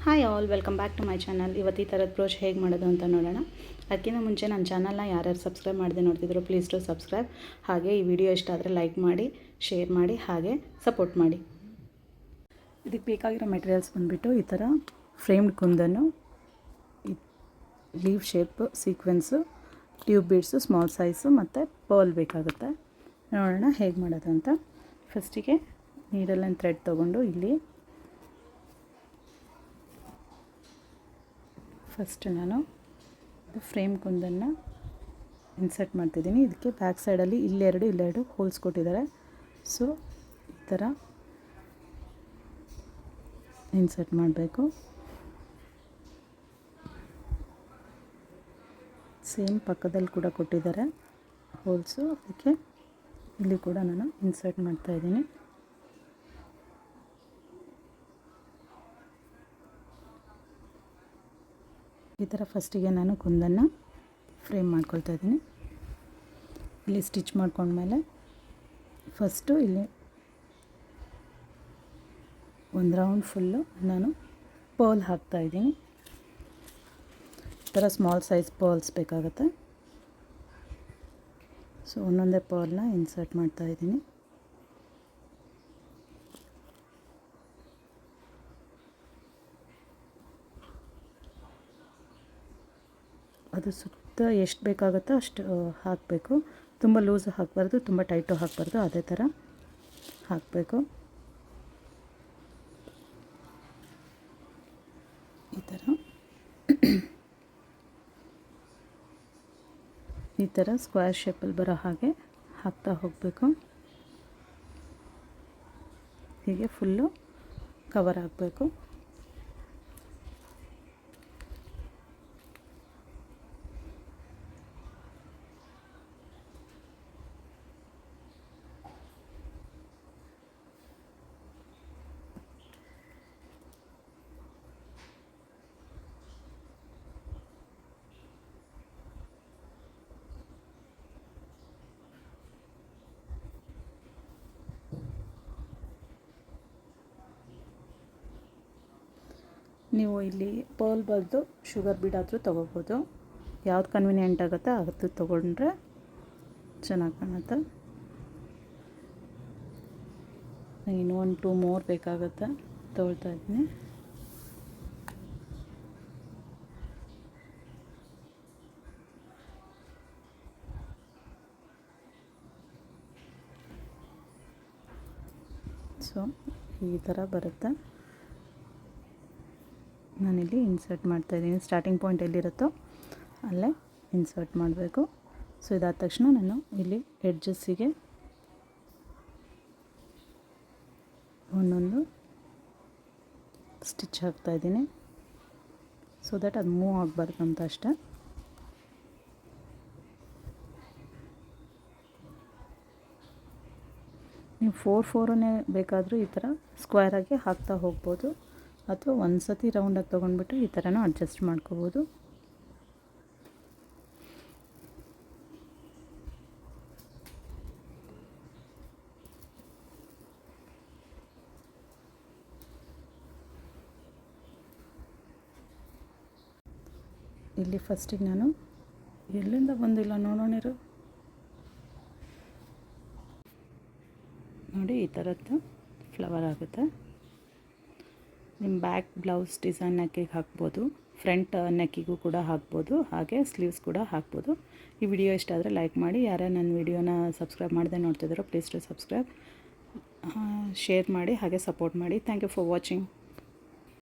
Hi all, welcome back to my channel. ಇವತ್ತು ಈ ಥರದ ಬ್ರೋಚ್ ಹೇಗೆ ಮಾಡೋದು ಅಂತ ನೋಡೋಣ. ಅದಕ್ಕಿಂತ ಮುಂಚೆ ನನ್ನ ಚಾನಲ್ನ ಯಾರ್ಯಾರು ಸಬ್ಸ್ಕ್ರೈಬ್ ಮಾಡದೆ ನೋಡ್ತಿದ್ರು ಪ್ಲೀಸ್ ಟು ಸಬ್ಸ್ಕ್ರೈಬ್. ಹಾಗೆ ಈ ವಿಡಿಯೋ ಇಷ್ಟ ಆದರೆ ಲೈಕ್ ಮಾಡಿ, ಶೇರ್ ಮಾಡಿ, ಹಾಗೆ ಸಪೋರ್ಟ್ ಮಾಡಿ. ಇದಕ್ಕೆ ಬೇಕಾಗಿರೋ ಮೆಟೀರಿಯಲ್ಸ್ ಬಂದುಬಿಟ್ಟು ಈ ಥರ ಫ್ರೇಮ್ಡ್ ಕುಂದನ್ನು, leaf shape sequence, tube beads, small size ಮತ್ತು ಪರ್ಲ್ ಬೇಕಾಗುತ್ತೆ. ನೋಡೋಣ ಹೇಗೆ ಮಾಡೋದು ಅಂತ. ಫಸ್ಟಿಗೆ ನೀಡಲನ್ನು ಥ್ರೆಡ್ ತೊಗೊಂಡು ಇಲ್ಲಿ ಫಸ್ಟ್ ನಾನು ಫ್ರೇಮ್ ಕುಂದನ್ನು ಇನ್ಸರ್ಟ್ ಮಾಡ್ತಿದ್ದೀನಿ. ಇದಕ್ಕೆ ಬ್ಯಾಕ್ ಸೈಡಲ್ಲಿ ಇಲ್ಲೆರಡು ಹೋಲ್ಸ್ ಕೊಟ್ಟಿದ್ದಾರೆ. ಸೊ ಈ ಥರ ಇನ್ಸರ್ಟ್ ಮಾಡಬೇಕು. ಸೇಮ್ ಪಕ್ಕದಲ್ಲಿ ಕೂಡ ಕೊಟ್ಟಿದ್ದಾರೆ ಹೋಲ್ಸು, ಅದಕ್ಕೆ ಇಲ್ಲಿ ಕೂಡ ನಾನು ಇನ್ಸರ್ಟ್ ಮಾಡ್ತಾಯಿದ್ದೀನಿ. ಈ ಥರ ಫಸ್ಟಿಗೆ ನಾನು ಕುಂದನ್ನು ಫ್ರೇಮ್ ಮಾಡ್ಕೊಳ್ತಾ ಇದ್ದೀನಿ. ಇಲ್ಲಿ ಸ್ಟಿಚ್ ಮಾಡ್ಕೊಂಡ್ಮೇಲೆ ಫಸ್ಟು ಇಲ್ಲಿ ಒಂದು ರೌಂಡ್ ಫುಲ್ಲು ನಾನು ಪರ್ಲ್ ಹಾಕ್ತಾಯಿದ್ದೀನಿ. ಈ ಥರ ಸ್ಮಾಲ್ ಸೈಜ್ ಪರ್ಲ್ಸ್ ಬೇಕಾಗುತ್ತೆ. ಸೊ ಒಂದೊಂದೇ ಪರ್ಲ್ನ ಇನ್ಸರ್ಟ್ ಮಾಡ್ತಾಯಿದ್ದೀನಿ. ಅದು ಸುತ್ತ ಎಷ್ಟು ಬೇಕಾಗುತ್ತೋ ಅಷ್ಟು ಹಾಕಬೇಕು. ತುಂಬ ಲೂಸು ಹಾಕಬಾರ್ದು, ತುಂಬ ಟೈಟು ಹಾಕಬಾರ್ದು, ಅದೇ ಥರ ಹಾಕಬೇಕು. ಈ ಥರ ಸ್ಕ್ವೇರ್ ಶೇಪಲ್ಲಿ ಬರೋ ಹಾಗೆ ಹಾಕ್ತಾ ಹೋಗಬೇಕು. ಹೀಗೆ ಫುಲ್ಲು ಕವರ್ ಆಗಬೇಕು. ನೀವು ಇಲ್ಲಿ ಪರ್ಲ್ ಬದಲು ಶುಗರ್ ಬೀಡ್ ಆದರೂ ತೊಗೋಬೋದು. ಯಾವ್ದು ಕನ್ವಿನಿಯೆಂಟ್ ಆಗುತ್ತೆ ಅದು ತೊಗೊಂಡ್ರೆ ಚೆನ್ನಾಗಿ ಕಾಣುತ್ತೆ. ಇನ್ನು 1-2 ಮೋರ್ ಬೇಕಾಗುತ್ತೆ, ತೊಗೊಳ್ತಾ ಇದ್ದೀನಿ. ಸೊ ಈ ಥರ ಬರುತ್ತೆ. ನಾನಿಲ್ಲಿ ಇನ್ಸರ್ಟ್ ಮಾಡ್ತಾಯಿದ್ದೀನಿ. ಸ್ಟಾರ್ಟಿಂಗ್ ಪಾಯಿಂಟ್ ಎಲ್ಲಿರುತ್ತೋ ಅಲ್ಲೇ ಇನ್ಸರ್ಟ್ ಮಾಡಬೇಕು. ಸೊ ಇದಾದ ತಕ್ಷಣ ನಾನು ಇಲ್ಲಿ ಎಡ್ಜಸ್ಸಿಗೆ ಒಂದೊಂದು ಸ್ಟಿಚ್ ಹಾಕ್ತಾಯಿದ್ದೀನಿ. ಸೊ ದಟ್ ಅದು ಮೂವ್ ಆಗಬಾರ್ದು ಅಂತ ಅಷ್ಟೆ. ನೀವು 4-4 ಬೇಕಾದರೂ ಈ ಥರ ಸ್ಕ್ವೇರಾಗಿ ಹಾಕ್ತಾ ಹೋಗ್ಬೋದು, ಅಥವಾ ಒಂದು ಸತಿ ರೌಂಡಾಗಿ ತೊಗೊಂಡ್ಬಿಟ್ಟು ಈ ಥರನೂ ಅಡ್ಜಸ್ಟ್ ಮಾಡ್ಕೋಬೋದು. ಇಲ್ಲಿ ಫಸ್ಟಿಗೆ ನಾನು ಎಲ್ಲಿಂದ ಬಂದಿಲ್ಲ ನೋಡೋಣಿರು ನೋಡಿ, ಈ ಥರದ್ದು ಫ್ಲವರ್ ಆಗುತ್ತೆ. ನಿಮ್ಮ ಬ್ಯಾಕ್ ಬ್ಲೌಸ್ ಡಿಸೈನ್ ನೆಕ್ಕಿಗೆ ಹಾಕ್ಬೋದು, ಫ್ರಂಟ್ ನೆಕ್ಕಿಗೂ ಕೂಡ ಹಾಕ್ಬೋದು, ಹಾಗೆ ಸ್ಲೀವ್ಸ್ ಕೂಡ ಹಾಕ್ಬೋದು. ಈ ವಿಡಿಯೋ ಇಷ್ಟ ಆದರೆ ಲೈಕ್ ಮಾಡಿ. ಯಾರೇ ನನ್ನ ವಿಡಿಯೋನ ಸಬ್ಸ್ಕ್ರೈಬ್ ಮಾಡದೆ ನೋಡ್ತಿದ್ದಾರೋ ಪ್ಲೀಸ್ ಟು ಸಬ್ಸ್ಕ್ರೈಬ್, ಶೇರ್ ಮಾಡಿ, ಹಾಗೆ ಸಪೋರ್ಟ್ ಮಾಡಿ. Thank you for watching.